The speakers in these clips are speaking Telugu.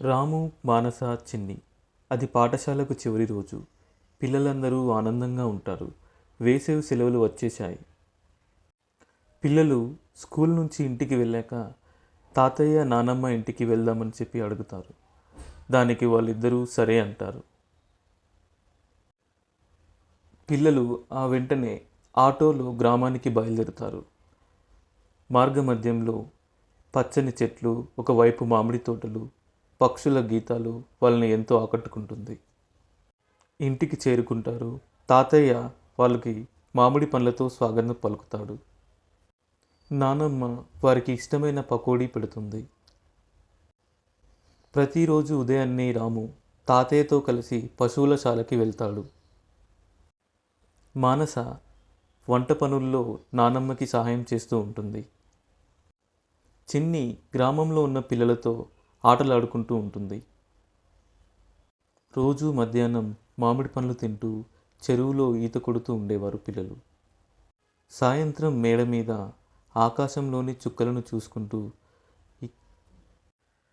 రాము, మానస, చిన్ని. అది పాఠశాలకు చివరి రోజు. పిల్లలందరూ ఆనందంగా ఉంటారు. వేసవి సెలవులు వచ్చేశాయి. పిల్లలు స్కూల్ నుంచి ఇంటికి వెళ్ళాక తాతయ్య, నానమ్మ ఇంటికి వెళ్దామని చెప్పి అడుగుతారు. దానికి వాళ్ళిద్దరూ సరే అంటారు. పిల్లలు ఆ వెంటనే ఆటోలో గ్రామానికి బయలుదేరుతారు. మార్గమధ్యంలో పచ్చని చెట్లు, ఒకవైపు మామిడి తోటలు, పక్షుల గీతాలు వాళ్ళని ఎంతో ఆకట్టుకుంటుంది. ఇంటికి చేరుకుంటారు. తాతయ్య వాళ్ళకి మామిడి పండ్లతో స్వాగతం పలుకుతాడు. నానమ్మ వారికి ఇష్టమైన పకోడీ పెడుతుంది. ప్రతిరోజు ఉదయాన్నే రాము తాతయ్యతో కలిసి పశువుల శాలకి వెళ్తాడు. మానస వంట పనుల్లో నానమ్మకి సహాయం చేస్తూ ఉంటుంది. చిన్ని గ్రామంలో ఉన్న పిల్లలతో ఆటలాడుకుంటూ ఉంటుంది. రోజు మధ్యాహ్నం మామిడి పండ్లు తింటూ చెరువులో ఈత కొడుతూ ఉండేవారు పిల్లలు. సాయంత్రం మేడ మీద ఆకాశంలోని చుక్కలను చూసుకుంటూ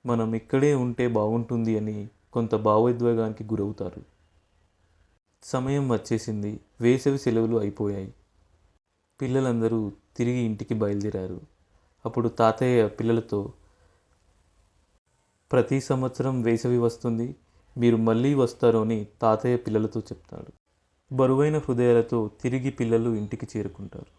మనం ఇక్కడే ఉంటే బాగుంటుంది అని కొంత భావోద్వేగానికి గురవుతారు. సమయం వచ్చేసింది. వేసవి సెలవులు అయిపోయాయి. పిల్లలందరూ తిరిగి ఇంటికి బయలుదేరారు. అప్పుడు తాతయ్య పిల్లలతో, ప్రతి సంవత్సరం వేసవి వస్తుంది, మీరు మళ్ళీ వస్తారు అని తాతయ్య పిల్లలతో చెప్తాడు. బరువైన హృదయాలతో తిరిగి పిల్లలు ఇంటికి చేరుకుంటారు.